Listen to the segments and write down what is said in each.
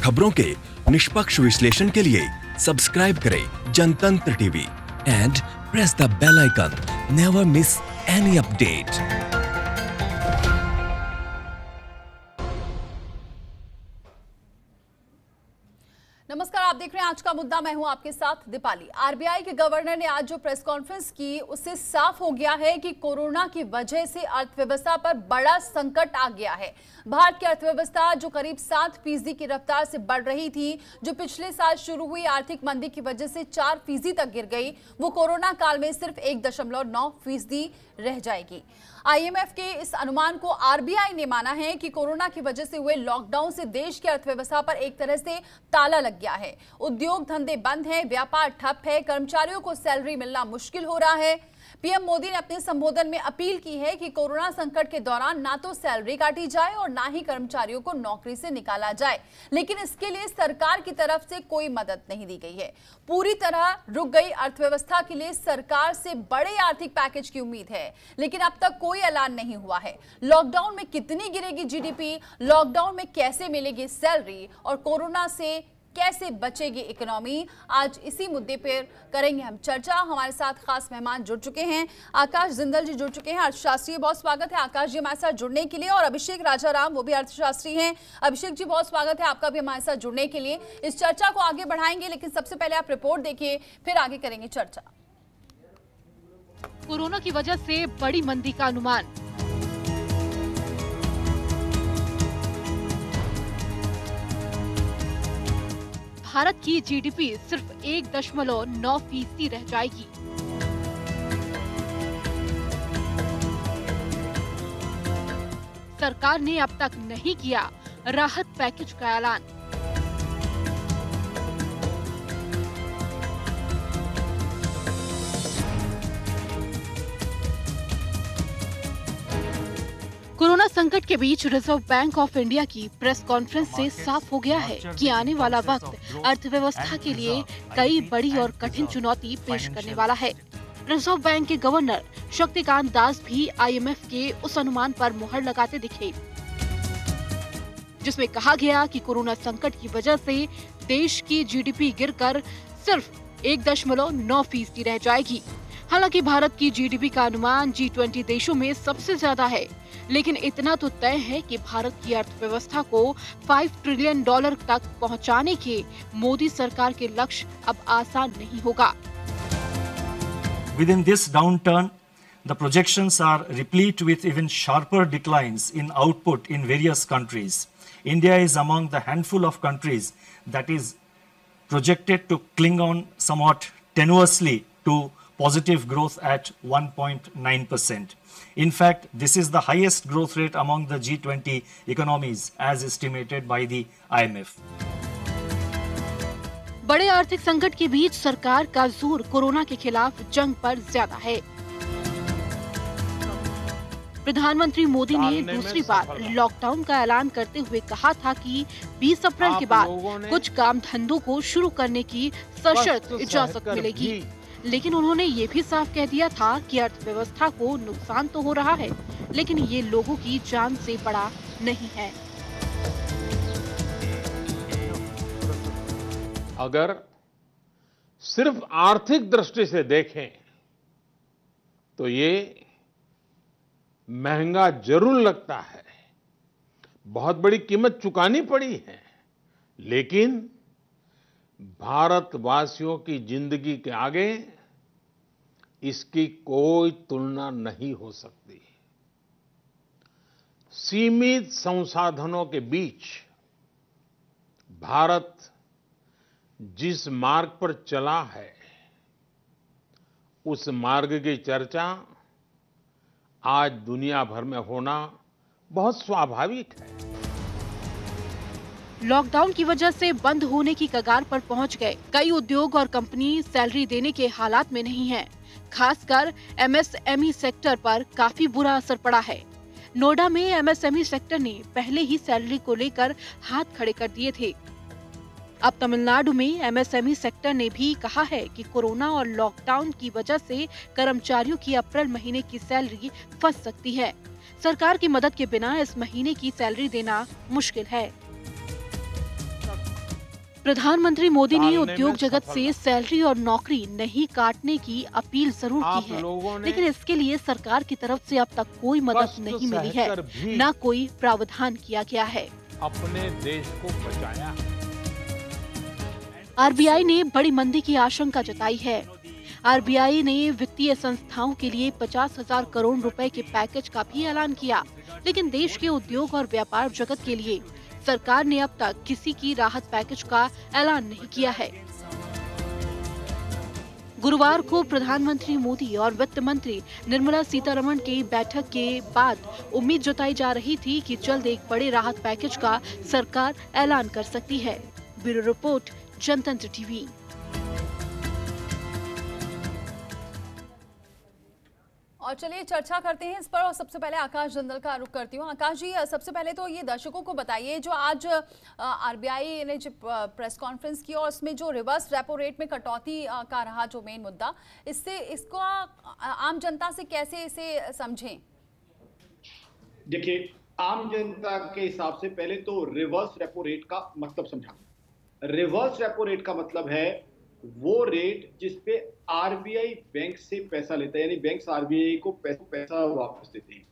खबरों के निष्पक्ष विश्लेषण के लिए सब्सक्राइब करें Jantantra TV and press the bell icon. Never miss any update. नमस्कार, आप देख रहे हैं आज का मुद्दा। मैं हूं आपके साथ दीपाली। आरबीआई के गवर्नर ने आज जो प्रेस कॉन्फ्रेंस की, उससे साफ हो गया है कि कोरोना की वजह से अर्थव्यवस्था पर बड़ा संकट आ गया है। भारत की अर्थव्यवस्था जो करीब 7% की रफ्तार से बढ़ रही थी, जो पिछले साल शुरू हुई आर्थिक मंदी की वजह से 4% तक गिर गई, वो कोरोना काल में सिर्फ 1.9% रह जाएगी। आईएमएफ के इस अनुमान को आरबीआई ने माना है कि कोरोना की वजह से हुए लॉकडाउन से देश की अर्थव्यवस्था पर एक तरह से ताला लग गया है। उद्योग धंधे बंद हैं, व्यापार ठप है, कर्मचारियों को सैलरी मिलना मुश्किल हो रहा है। पीएम मोदी ने अपने संबोधन में अपील की है कि कोरोना संकट के दौरान ना तो सैलरी काटी जाए और ना ही कर्मचारियों को नौकरी से निकाला जाए, लेकिन इसके लिए सरकार की तरफ से कोई मदद नहीं दी गई है। पूरी तरह रुक गई अर्थव्यवस्था के लिए सरकार से बड़े आर्थिक पैकेज की उम्मीद है, लेकिन अब तक कोई ऐलान नहीं हुआ है। लॉकडाउन में कितनी गिरेगी जीडीपी, लॉकडाउन में कैसे मिलेगी सैलरी और कोरोना से कैसे बचेगी इकोनॉमी, आज इसी मुद्दे पर करेंगे हम चर्चा। हमारे साथ खास मेहमान जुड़ चुके हैं। आकाश जिंदल जी जुड़ चुके हैं, अर्थशास्त्री। बहुत स्वागत है आकाश जी हमारे साथ जुड़ने के लिए। और अभिषेक राजाराम, वो भी अर्थशास्त्री हैं। अभिषेक जी बहुत स्वागत है आपका भी हमारे साथ जुड़ने के लिए। इस चर्चा को आगे बढ़ाएंगे, लेकिन सबसे पहले आप रिपोर्ट देखिए, फिर आगे करेंगे चर्चा। कोरोना की वजह से बड़ी मंदी का अनुमान। भारत की जीडीपी सिर्फ 1.9% रह जाएगी। सरकार ने अब तक नहीं किया राहत पैकेज का ऐलान। कोरोना संकट के बीच रिजर्व बैंक ऑफ इंडिया की प्रेस कॉन्फ्रेंस से साफ हो गया है कि आने वाला वक्त अर्थव्यवस्था के लिए कई बड़ी और कठिन चुनौती पेश करने वाला है। रिजर्व बैंक के गवर्नर शक्तिकांत दास भी आईएमएफ के उस अनुमान पर मुहर लगाते दिखे, जिसमें कहा गया कि कोरोना संकट की वजह से देश की जीडीपी गिरकर सिर्फ 1.9% रह जाएगी। हालांकि भारत की जीडीपी का अनुमान G20 देशों में सबसे ज्यादा है, लेकिन इतना तो तय है कि भारत की अर्थव्यवस्था को $5 ट्रिलियन तक पहुंचाने के मोदी सरकार के लक्ष्य अब आसान नहीं होगा। Within this downturn, the projections are replete with even sharper declines in output in various countries. India is among the handful of countries that is projected to cling on somewhat tenuously to positive growth at 1.9%. In fact, this is the highest growth rate among the G20 economies as estimated by the IMF. बड़े आर्थिक संकट के बीच सरकार का जोर corona के खिलाफ जंग पर ज्यादा है। प्रधानमंत्री मोदी ने दूसरी बार लॉकडाउन का ऐलान करते हुए कहा था कि 20 अप्रैल के बाद कुछ काम धंधों को शुरू करने की सशर्त इजाजत मिलेगी, लेकिन उन्होंने ये भी साफ कह दिया था कि अर्थव्यवस्था को नुकसान तो हो रहा है, लेकिन ये लोगों की जान से बड़ा नहीं है। अगर सिर्फ आर्थिक दृष्टि से देखें तो ये महंगा जरूर लगता है, बहुत बड़ी कीमत चुकानी पड़ी है, लेकिन भारतवासियों की जिंदगी के आगे इसकी कोई तुलना नहीं हो सकती। सीमित संसाधनों के बीच भारत जिस मार्ग पर चला है, उस मार्ग की चर्चा आज दुनिया भर में होना बहुत स्वाभाविक है। लॉकडाउन की वजह से बंद होने की कगार पर पहुंच गए कई उद्योग और कंपनी सैलरी देने के हालात में नहीं है। खासकर एमएसएमई सेक्टर पर काफी बुरा असर पड़ा है। नोएडा में एमएसएमई सेक्टर ने पहले ही सैलरी को लेकर हाथ खड़े कर दिए थे। अब तमिलनाडु में एमएसएमई सेक्टर ने भी कहा है कि कोरोना और लॉकडाउन की वजह से कर्मचारियों की अप्रैल महीने की सैलरी फंस सकती है। सरकार की मदद के बिना इस महीने की सैलरी देना मुश्किल है। प्रधानमंत्री मोदी ने उद्योग जगत से सैलरी और नौकरी नहीं काटने की अपील जरूर की है, लेकिन इसके लिए सरकार की तरफ से अब तक कोई मदद नहीं मिली है, न कोई प्रावधान किया गया है। अपने देश को बचाया। आरबीआई ने बड़ी मंदी की आशंका जताई है। आरबीआई ने वित्तीय संस्थाओं के लिए 50,000 करोड़ रुपए के पैकेज का भी ऐलान किया, लेकिन देश के उद्योग और व्यापार जगत के लिए सरकार ने अब तक किसी की राहत पैकेज का ऐलान नहीं किया है। गुरुवार को प्रधानमंत्री मोदी और वित्त मंत्री निर्मला सीतारमण की बैठक के बाद उम्मीद जताई जा रही थी कि जल्द एक बड़े राहत पैकेज का सरकार ऐलान कर सकती है। ब्यूरो रिपोर्ट, जनतंत्र टीवी। और चलिए चर्चा करते हैं इस पर, और सबसे पहले आकाश जंदल का रुख करती हूँ। आकाश जी, सबसे पहले तो ये दर्शकों को बताइए, जो आज आरबीआई ने जो प्रेस कॉन्फ्रेंस की और उसमें जो रिवर्स रेपो रेट में कटौती का रहा जो मेन मुद्दा, इसको आम जनता से कैसे इसे समझें? देखिए, आम जनता के हिसाब से पहले तो रिवर्स रेपो रेट का मतलब समझा। रिवर्स रेपो रेट का मतलब है वो रेट जिसपे आरबीआई बैंक से पैसा लेता है, यानी बैंक आरबीआई को पैसा वापस देते हैं।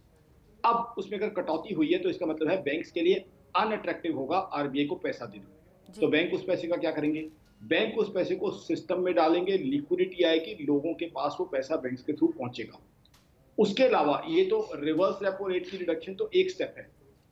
अब उसमें अगर कटौती हुई है तो इसका मतलब है बैंक्स के लिए अनअट्रैक्टिव होगा आरबीआई को पैसा देना। तो बैंक उस पैसे का क्या करेंगे? बैंक उस पैसे को सिस्टम में डालेंगे, लिक्विडिटी आएगी, लोगों के पास वो पैसा बैंक के थ्रू पहुंचेगा। उसके अलावा ये तो रिवर्स रेपो रेट की रिडक्शन तो एक स्टेप है।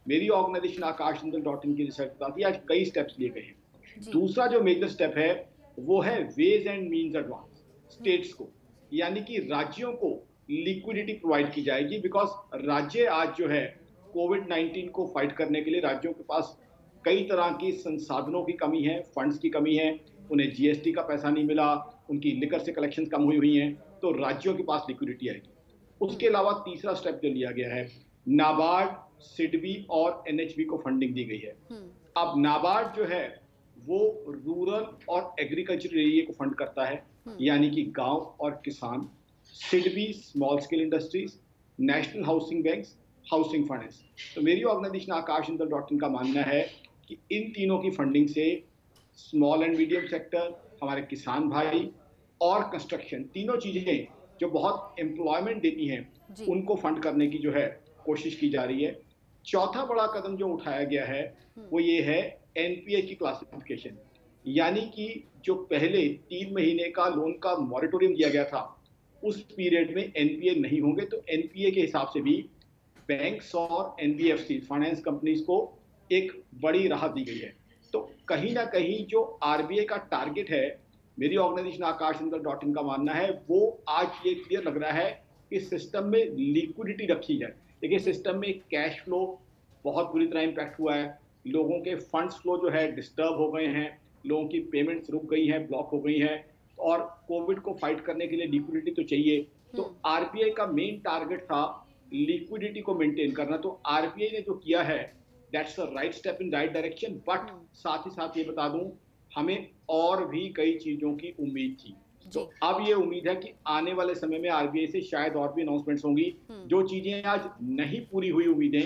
मेरी ऑर्गेनाइजेशन akashjindal.in की रिसर्च बताती है आज कई स्टेप्स लिए गए हैं। दूसरा जो मेजर स्टेप है वो है ways and means advance states को, यानी कि राज्यों को लिक्विडिटी प्रोवाइड की जाएगी। बिकॉज राज्य आज जो है कोविड-19 को फाइट करने के लिए राज्यों के पास कई तरह की संसाधनों की कमी है, फंड्स की कमी है, उन्हें जीएसटी का पैसा नहीं मिला, उनकी लिकर से कलेक्शन कम हुई हैं, तो राज्यों के पास लिक्विडिटी आएगी। उसके अलावा तीसरा स्टेप जो लिया गया है, नाबार्ड, सिडबी और एनएचबी को फंडिंग दी गई है। अब नाबार्ड जो है वो रूरल और एग्रीकल्चर एरिया को फंड करता है, यानी कि गांव और किसान। SIDBI small scale industries, national housing banks, housing finance. तो मेरी ऑर्गेनाइजेशन akashjindal.in का मानना है कि इन तीनों की फंडिंग से स्मॉल एंड मीडियम सेक्टर, हमारे किसान भाई और कंस्ट्रक्शन, तीनों चीजें जो बहुत एम्प्लॉयमेंट देती हैं, उनको फंड करने की जो है कोशिश की जा रही है। चौथा बड़ा कदम जो उठाया गया है वो ये है एनपीए की क्लासिफिकेशन, यानी कि जो पहले 3 महीने का लोन का मॉरेटोरियम दिया गया था उस पीरियड में एनपीए नहीं होंगे। तो एनपीए के हिसाब से भी बैंक्स और एनबीएफसी फाइनेंस कंपनीज को एक बड़ी राहत दी गई है। तो कहीं ना कहीं जो आरबीआई का टारगेट है, मेरी ऑर्गेनाइजेशन akashjindal.in का मानना है वो आज ये क्लियर लग रहा है कि सिस्टम में लिक्विडिटी रखी जाए। देखिए, सिस्टम में कैश फ्लो बहुत बुरी तरह इंपैक्ट हुआ है, लोगों के फंड्स फ्लो जो है डिस्टर्ब हो गए हैं, लोगों की पेमेंट्स रुक गई हैं, ब्लॉक हो गई हैं, और कोविड को फाइट करने के लिए लिक्विडिटी तो चाहिए। तो आरबीआई का मेन टारगेट था लिक्विडिटी को मेंटेन करना। तो आरबीआई ने जो किया है that's a right step in right direction, but साथ ही साथ ये बता दूं, हमें और भी कई चीजों की उम्मीद थी। तो अब ये उम्मीद है कि आने वाले समय में आरबीआई से शायद और भी अनाउंसमेंट्स होंगी। जो चीजें आज नहीं पूरी हुई उम्मीदें,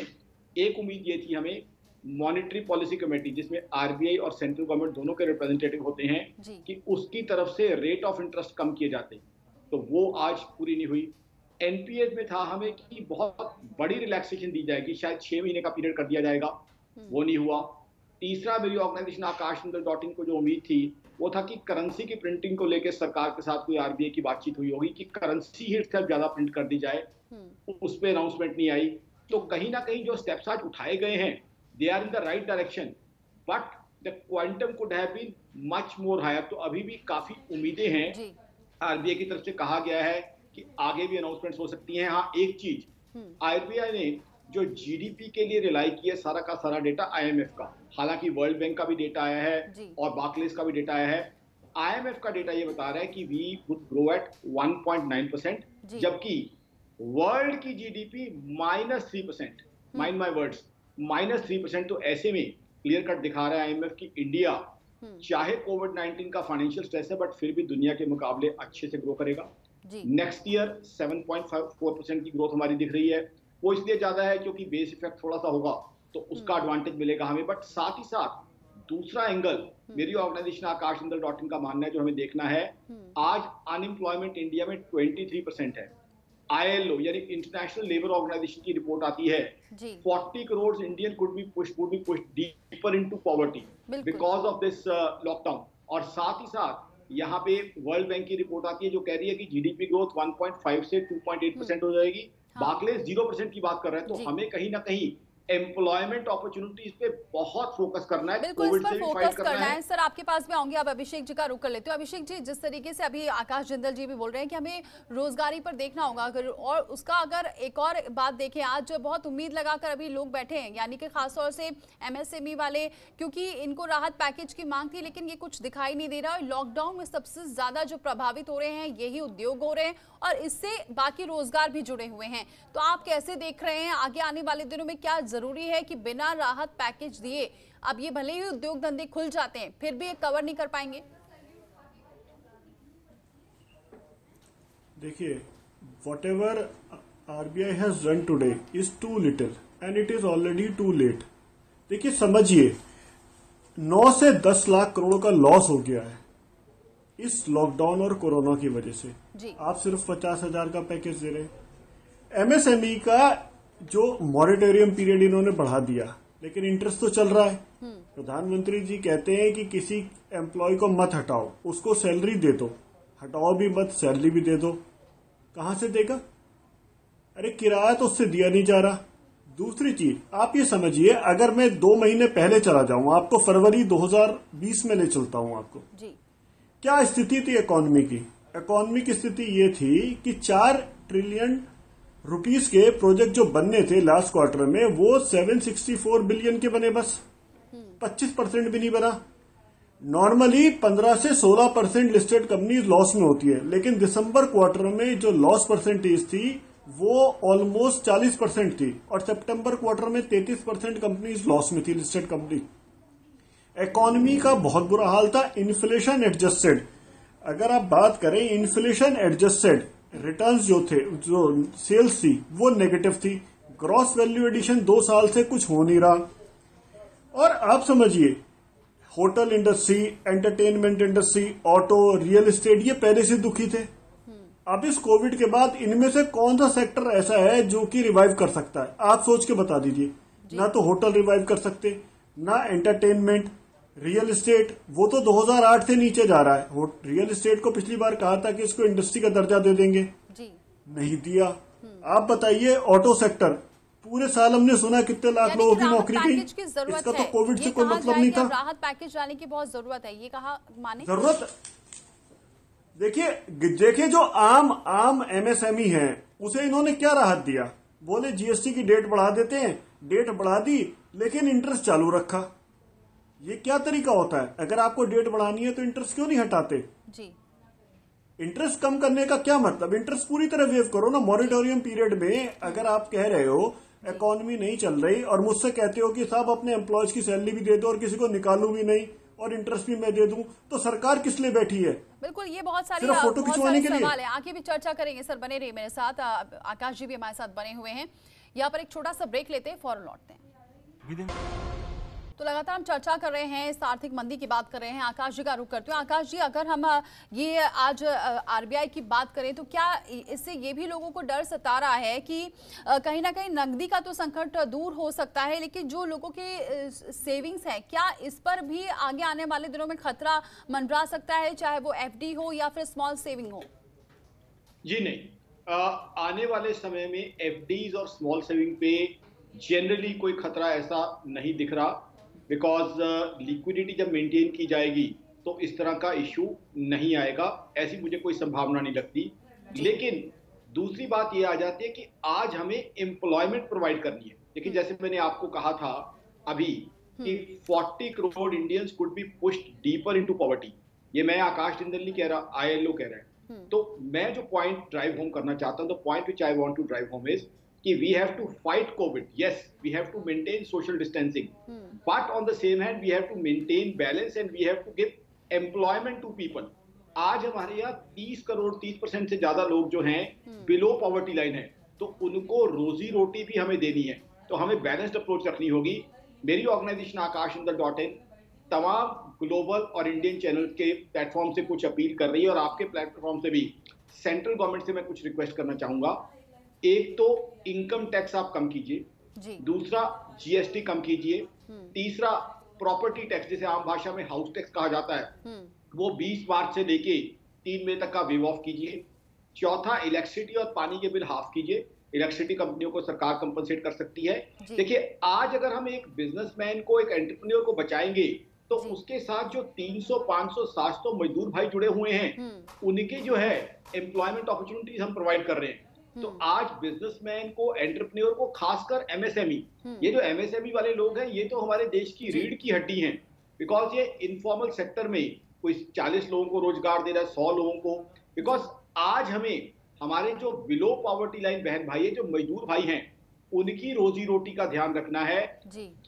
एक उम्मीद ये थी हमें मॉनेटरी पॉलिसी कमेटी, जिसमें आरबीआई और सेंट्रल गवर्नमेंट दोनों के रिप्रेजेंटेटिव होते हैं, कि उसकी तरफ से रेट ऑफ इंटरेस्ट कम किए जाते, तो वो आज पूरी नहीं हुई। एनपीए में था हमें कि बहुत बड़ी रिलैक्सेशन दी जाएगी, शायद 6 महीने का पीरियड कर दिया जाएगा, वो नहीं हुआ। तीसरा, मेरी ऑर्गेनाइजेशन akashjindal.in को जो उम्मीद थी वो था कि करेंसी की प्रिंटिंग को लेकर सरकार के साथ कोई आरबीआई की बातचीत हुई होगी कि करेंसी ही सिर्फ ज्यादा प्रिंट कर दी जाए, उस पर अनाउंसमेंट नहीं आई। तो कहीं ना कहीं जो स्टेप्स आज उठाए गए हैं they are in the right direction, but the quantum could have been much more higher. तो अभी भी काफी उम्मीदें हैं। आरबीआई की तरफ से कहा गया है कि आगे भी अनाउंसमेंट्स हो सकती हैं। हाँ, एक चीज, आरबीआई ने जो जीडीपी के लिए रिलाई किया सारा का सारा डेटा आईएमएफ का, हालांकि वर्ल्ड बैंक का भी डेटा आया है और बार्कलेस का भी डेटा आया है। आईएमएफ का डेटा ये बता रहा है कि वी वुड ग्रो एट 1.9%, जबकि वर्ल्ड की जीडीपी -3%। Mind my words, -3%। तो ऐसे में क्लियर कट दिखा रहा है आईएमएफ की इंडिया चाहे कोविड-19 का फाइनेंशियल स्ट्रेस है, बट फिर भी दुनिया के मुकाबले अच्छे से ग्रो करेगा। नेक्स्ट ईयर 7.4% की ग्रोथ हमारी दिख रही है। वो इसलिए ज्यादा है क्योंकि बेस इफेक्ट थोड़ा सा होगा तो उसका एडवांटेज मिलेगा हमें, बट साथ ही साथ दूसरा एंगल मेरी ऑर्गेनाइजेशन आकाशनंदल.in का मानना है, जो हमें देखना है, आज अनएम्प्लॉयमेंट इंडिया में 23% है। ILO यानी इंटरनेशनल लेबर ऑर्गेनाइजेशन की रिपोर्ट आती है 40 crore Indian could be pushed deeper into poverty because of this lockdown. और साथ ही साथ यहाँ पे वर्ल्ड बैंक की रिपोर्ट आती है जो कह रही है कि जीडीपी ग्रोथ 1.5 से 2.8% हो जाएगी। बार्कलेस 0% की बात कर रहे हैं। तो हमें कहीं ना कहीं एम्प्लॉयमेंट अपॉर्चुनिटीज पे बहुत फोकस करना है, बिल्कुल इस पर फोकस करना है। सर आपके पास में आऊंगी, अब अभिषेक जी का रुख कर लेते हो। अभिषेक जी, जिस तरीके से अभी आकाश जिंदल जी भी बोल रहे हैं कि हमें रोजगारी पर देखना होगा, और उसका अगर एक और बात देखें, आज बहुत उम्मीद लगाकर अभी लोग बैठे हैं, यानी कि खासतौर से MSME वाले, क्योंकि इनको राहत पैकेज की मांग थी, लेकिन ये कुछ दिखाई नहीं दे रहा। और लॉकडाउन में सबसे ज्यादा जो प्रभावित हो रहे हैं यही उद्योग हो रहे हैं, और इससे बाकी रोजगार भी जुड़े हुए हैं। तो आप कैसे देख रहे हैं आगे आने वाले दिनों में, क्या जरूरी है कि बिना राहत पैकेज दिए, अब ये भले ही उद्योग धंधे खुल जाते हैं फिर भी ये कवर नहीं कर पाएंगे? देखिए, whatever RBI has done today is too little and it is already too late। देखिए, समझिए 9 से 10 लाख करोड़ का लॉस हो गया है इस लॉकडाउन और कोरोना की वजह से। आप सिर्फ 50,000 का पैकेज दे रहे हैं। MSME का जो मॉरेटोरियम पीरियड इन्होंने बढ़ा दिया, लेकिन इंटरेस्ट तो चल रहा है। प्रधानमंत्री जी कहते हैं कि किसी एम्प्लॉय को मत हटाओ, उसको सैलरी दे दो। हटाओ भी मत, सैलरी भी दे दो। कहां से देगा? अरे किराया तो उससे दिया नहीं जा रहा। दूसरी चीज आप ये समझिए, अगर मैं 2 महीने पहले चला जाऊं, आपको फरवरी 2020 में ले चलता हूं आपको जी। क्या स्थिति थी इकोनॉमी की? इकोनॉमी की स्थिति ये थी कि 4 ट्रिलियन रुपीस के प्रोजेक्ट जो बनने थे लास्ट क्वार्टर में, वो 764 बिलियन के बने, बस 25% भी नहीं बना। नॉर्मली 15 से 16% लिस्टेड कंपनीज लॉस में होती है, लेकिन दिसंबर क्वार्टर में जो लॉस परसेंटेज थी वो ऑलमोस्ट 40% थी, और सितंबर क्वार्टर में 33% कंपनीज लॉस में थी, लिस्टेड कंपनी। इकोनॉमी का बहुत बुरा हाल था। इन्फ्लेशन एडजस्टेड, अगर आप बात करें इन्फ्लेशन एडजस्टेड रिटर्न्स जो थे, जो सेल्स थी, वो नेगेटिव थी। ग्रॉस वैल्यू एडिशन 2 साल से कुछ हो नहीं रहा। और आप समझिए, hotel industry, entertainment industry, auto, real estate, ये पहले से दुखी थे। अब इस कोविड के बाद इनमें से कौन सा सेक्टर ऐसा है जो कि रिवाइव कर सकता है? आप सोच के बता दीजिए। ना तो होटल रिवाइव कर सकते, ना एंटरटेनमेंट, रियल एस्टेट वो तो 2008 से नीचे जा रहा है। रियल एस्टेट को पिछली बार कहा था कि इसको इंडस्ट्री का दर्जा दे देंगे जी, नहीं दिया। आप बताइए, ऑटो सेक्टर, पूरे साल हमने सुना कितने लाख लोगों की नौकरी गई। इसका तो कोविड से कोई मतलब नहीं था। राहत पैकेज लाने की बहुत जरूरत है, ये कहा माने जरूरत। देखिए जो आम MSME है, उसे इन्होंने क्या राहत दिया? बोले GST की डेट बढ़ा देते हैं, डेट बढ़ा दी, लेकिन इंटरेस्ट चालू रखा। ये क्या तरीका होता है? अगर आपको डेट बढ़ानी है तो इंटरेस्ट क्यों नहीं हटाते जी? इंटरेस्ट कम करने का क्या मतलब? इंटरेस्ट पूरी तरह वेव करो ना। मॉरेटोरियम पीरियड में अगर आप कह रहे हो इकोनॉमी नहीं चल रही और मुझसे कहते हो कि साहब अपने एम्प्लॉयज की सैलरी भी दे दो और किसी को निकालू भी नहीं और इंटरेस्ट भी मैं दे दूं, तो सरकार किस लिए बैठी है? बिल्कुल, ये बहुत सारे सवाल है। आगे भी चर्चा करेंगे। सर बने रहिए मेरे साथ, आकाश जी भी हमारे साथ बने हुए हैं। यहाँ पर एक छोटा सा ब्रेक लेते हैं, फौरन लौटते हैं। तो लगातार हम चर्चा कर रहे हैं, इस आर्थिक मंदी की बात कर रहे हैं। आकाश जी का रुख करते हैं। आकाश जी, अगर हम ये आज RBI की बात करें तो क्या इससे ये भी लोगों को डर सता रहा है कि कहीं ना कहीं नकदी का तो संकट दूर हो सकता है, लेकिन जो लोगों के सेविंग्स हैं, क्या इस पर भी आगे आने वाले दिनों में खतरा मंडरा सकता है, चाहे वो FD हो या फिर स्मॉल सेविंग हो? जी नहीं, आने वाले समय में FDs और स्मॉल सेविंग पे जनरली कोई खतरा ऐसा नहीं दिख रहा, बिकॉज लिक्विडिटी जब मेंटेन की जाएगी तो इस तरह का इशू नहीं आएगा, ऐसी मुझे कोई संभावना नहीं लगती। लेकिन दूसरी बात ये आ जाती है कि आज हमें एम्प्लॉयमेंट प्रोवाइड करनी है। देखिए, जैसे मैंने आपको कहा था अभी कि 40 crore Indians could be pushed deeper into poverty. ये मैं आकाश जिंदल नहीं कह रहा, ILO कह रहा है। तो मैं जो पॉइंट ड्राइव होम करना चाहता हूं, the point which I want to drive home इज कि we have to fight COVID. Yes, we have to maintain social distancing. But on the same hand, we have to maintain balance and we have to give employment to people. आज हमारे यहाँ 30% से ज्यादा लोग जो हैं बिलो पॉवर्टी लाइन है, तो उनको रोजी रोटी भी हमें देनी है। तो हमें बैलेंस्ड अप्रोच रखनी होगी। मेरी ऑर्गेनाइजेशन आकाशनंदल.in तमाम ग्लोबल और इंडियन चैनल के प्लेटफॉर्म से कुछ अपील कर रही है और आपके प्लेटफॉर्म से भी सेंट्रल गवर्नमेंट से मैं कुछ रिक्वेस्ट करना चाहूंगा। एक तो इनकम टैक्स आप कम कीजिए, दूसरा जीएसटी कम कीजिए, तीसरा प्रॉपर्टी टैक्स जिसे आम भाषा में हाउस टैक्स कहा जाता है वो 20 मार्च से लेके 3 मई तक का वेव ऑफ कीजिए, चौथा इलेक्ट्रिसिटी और पानी के बिल हाफ कीजिए, इलेक्ट्रिसिटी कंपनियों को सरकार कंपनसेट कर सकती है। देखिए आज अगर हम एक बिजनेसमैन को, एक एंटरप्रेन्योर को बचाएंगे तो उसके साथ जो 300, 500, 700 मजदूर भाई जुड़े हुए हैं उनके जो है एम्प्लॉयमेंट अपॉर्चुनिटीज हम प्रोवाइड कर रहे हैं। तो आज बिजनेसमैन को, एंटरप्रेन्योर को, खासकर एमएसएमई, ये जो एमएसएमई वाले लोग हैं ये तो हमारे देश की रीढ़ की हड्डी हैं, बिकॉज ये इनफॉर्मल सेक्टर में कोई 40 लोगों को रोजगार दे रहा है, 100 लोगों को। बिकॉज आज हमें हमारे जो बिलो पॉवर्टी लाइन बहन भाई है, जो मजदूर भाई हैं, उनकी रोजी रोटी का ध्यान रखना है।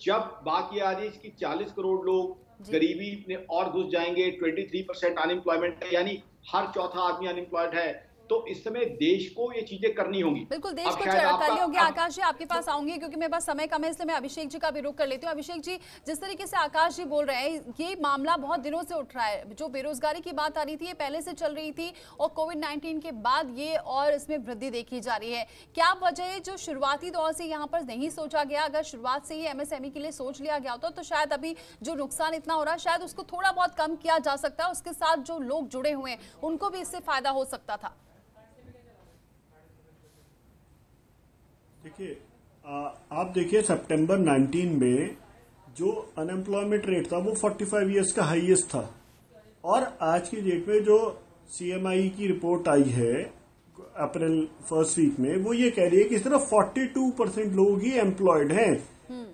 जब बात ये आ रही है कि 40 करोड़ लोग गरीबी में और घुस जाएंगे, 23% अनएम्प्लॉयमेंट है, यानी हर चौथा आदमी अनएम्प्लॉयड है, तो इस समय देश को ये चीजें करनी होंगी। बिल्कुल देश को करनी होगी। आकाश जी आपके पास आऊंगी क्योंकि मेरे पास समय कम है, इसलिए मैं अभिषेक जी का भी रुख कर लेती हूँ। अभिषेक जी, जिस तरीके से आकाश जी बोल रहे हैं ये मामला बहुत दिनों से उठ रहा है, जो बेरोजगारी की बात आ रही थी ये पहले से चल रही थी और कोविड-19 के बाद ये और इसमें वृद्धि देखी जा रही है। क्या वजह है जो शुरुआती दौर से यहाँ पर नहीं सोचा गया? अगर शुरुआत से ही एमएसएमई के लिए सोच लिया गया होता तो शायद अभी जो नुकसान इतना हो रहा है शायद उसको थोड़ा बहुत कम किया जा सकता है, उसके साथ जो लोग जुड़े हुए हैं उनको भी इससे फायदा हो सकता था। देखिए आप देखिए सितंबर 19 में जो अनएम्प्लॉयमेंट रेट था वो 45 इयर्स का हाईएस्ट था, और आज की डेट में जो सीएमआई की रिपोर्ट आई है अप्रैल फर्स्ट वीक में वो ये कह रही है कि सिर्फ 42% लोग ही एम्प्लॉयड हैं,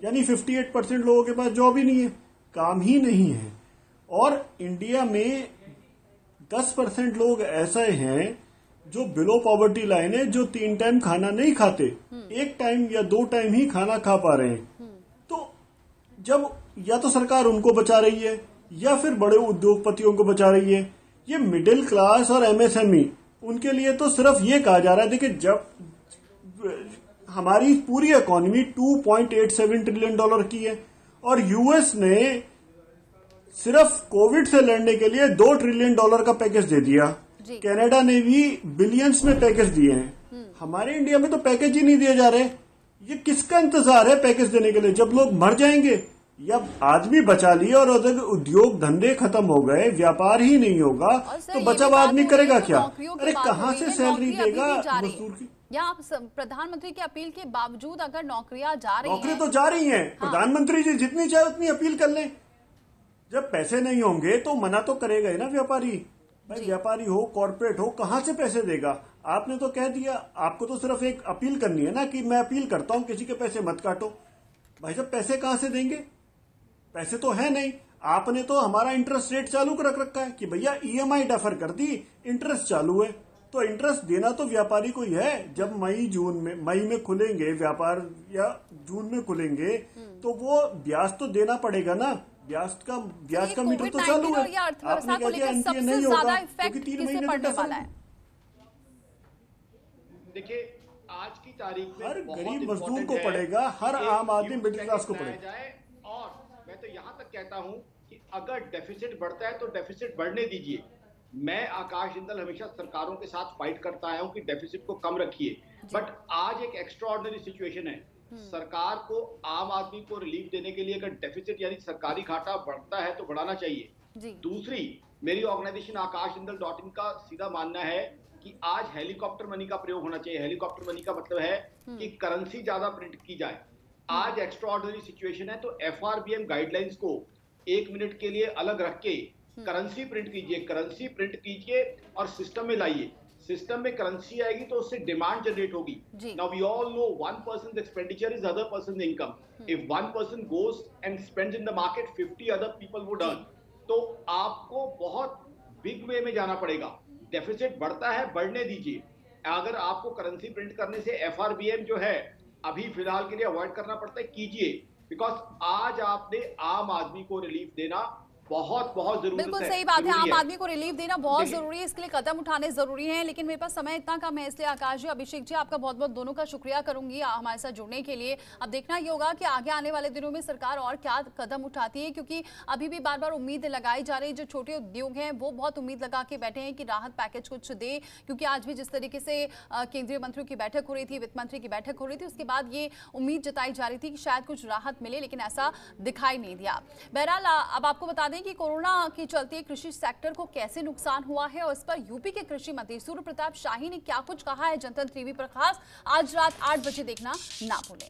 यानी 58% लोगों के पास जॉब ही नहीं है, काम ही नहीं है। और इंडिया में 10% लोग ऐसे हैं जो बिलो पॉवर्टी लाइन है, जो 3 टाइम खाना नहीं खाते, 1 टाइम या 2 टाइम ही खाना खा पा रहे हैं। तो जब या तो सरकार उनको बचा रही है या फिर बड़े उद्योगपतियों को बचा रही है, ये मिडिल क्लास और एमएसएमई उनके लिए तो सिर्फ ये कहा जा रहा है। देखिए जब हमारी पूरी इकोनॉमी $2.87 ट्रिलियन की है और यूएस ने सिर्फ कोविड से लड़ने के लिए $2 ट्रिलियन का पैकेज दे दिया, कनाडा ने भी बिलियंस में पैकेज दिए हैं, हमारे इंडिया में तो पैकेज ही नहीं दिए जा रहे। ये किसका इंतजार है पैकेज देने के लिए? जब लोग मर जाएंगे या आदमी बचा लिए और उद्योग धंधे खत्म हो गए, व्यापार ही नहीं होगा तो बचा हुआ आदमी करेगा क्या? अरे कहाँ से सैलरी देगा मजदूर की? या प्रधानमंत्री की अपील के बावजूद अगर नौकरियां जा रही हैं, नौकरी तो जा रही हैं, प्रधानमंत्री जी जितनी चाहे उतनी अपील कर लें। जब पैसे नहीं होंगे तो मना तो करेगा ही ना व्यापारी। भाई व्यापारी हो, कॉर्पोरेट हो, कहां से पैसे देगा? आपने तो कह दिया, आपको तो सिर्फ एक अपील करनी है ना कि मैं अपील करता हूं किसी के पैसे मत काटो। भाई साहब पैसे कहां से देंगे? पैसे तो है नहीं। आपने तो हमारा इंटरेस्ट रेट चालू कर रखा है कि भैया ईएमआई डेफर कर दी, इंटरेस्ट चालू है, तो इंटरेस्ट देना तो व्यापारी को ही है। जब मई में खुलेंगे व्यापार या जून में खुलेंगे तो वो ब्याज तो देना पड़ेगा ना। ब्याज का मीटर तो चालू है। आपने कह दिया एनपीए नहीं होगा क्योंकि 3 महीने में डेफर है। देखिए आज की तारीख में हर गरीब मजदूर को पड़ेगा, हर आम आदमी मिडिल क्लास को पड़ेगा। और मैं तो यहाँ तक कहता हूँ कि अगर डेफिसिट बढ़ता है तो डेफिसिट बढ़ने दीजिए। मैं आकाश जिंदल हमेशा सरकारों के साथ फाइट करता आया हूँ कि डेफिसिट को कम रखिए, बट आज एक एक्स्ट्राऑर्डिनरी सिचुएशन है। सरकार को आम आदमी को रिलीफ देने के लिए अगर डेफिसिट यानी सरकारी घाटा बढ़ता है तो बढ़ाना चाहिए। दूसरी, मेरी ऑर्गेनाइजेशन akashjindal.in का सीधा मानना है कि आज हेलीकॉप्टर मनी का प्रयोग होना चाहिए। हेलीकॉप्टर मनी का मतलब है कि करेंसी ज्यादा प्रिंट की जाए। आज एक्स्ट्राऑर्डिनरी सिचुएशन है तो एफआरबीएम गाइडलाइंस को 1 मिनट के लिए अलग रख के करेंसी प्रिंट कीजिए, करेंसी प्रिंट कीजिए और सिस्टम में लाइए। सिस्टम में करेंसी आएगी तो उससे डिमांड जनरेट होगी। Now we all know 1 person's expenditure is other person's income. If 1 person goes and spends in the market, 50 other people would earn. तो आपको बहुत बिग वे में जाना पड़ेगा। डेफिसिट बढ़ता है, बढ़ने दीजिए। अगर आपको करेंसी प्रिंट करने से एफआरबीएम जो है अभी फिलहाल के लिए अवॉइड करना पड़ता है, कीजिए। बिकॉज आज आपने आम आदमी को रिलीफ देना बहुत बहुत जरूरी है। बिल्कुल सही बात है, आम आदमी को रिलीफ देना बहुत जरूरी है, इसके लिए कदम उठाने जरूरी हैं। लेकिन मेरे पास समय इतना कम है, इसलिए आकाश जी, अभिषेक जी, आपका बहुत बहुत दोनों का शुक्रिया करूंगी हमारे साथ जुड़ने के लिए। अब देखना ये होगा कि आगे आने वाले दिनों में सरकार और क्या कदम उठाती है, क्योंकि अभी भी बार बार उम्मीद लगाई जा रही है। जो छोटे उद्योग हैं वो बहुत उम्मीद लगा के बैठे हैं कि राहत पैकेज कुछ दे, क्योंकि आज भी जिस तरीके से केंद्रीय मंत्रियों की बैठक हो रही थी, वित्त मंत्री की बैठक हो रही थी, उसके बाद ये उम्मीद जताई जा रही थी कि शायद कुछ राहत मिले, लेकिन ऐसा दिखाई नहीं दिया। बहरहाल अब आपको बता दें कि कोरोना के चलते कृषि सेक्टर को कैसे नुकसान हुआ है और इस पर यूपी के कृषि मंत्री सूर्य प्रताप शाही ने क्या कुछ कहा है जनतंत्र टीवी पर खास आज रात 8 बजे देखना ना भूलें।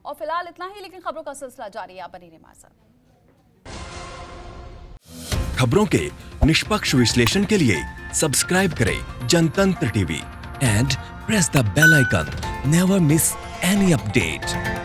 और फिलहाल इतना ही, लेकिन खबरों का सिलसिला जारी है, आप बने रहिए हमारे साथ। खबरों के निष्पक्ष विश्लेषण के लिए सब्सक्राइब करें Jantantra TV and press the bell icon. Never miss any update.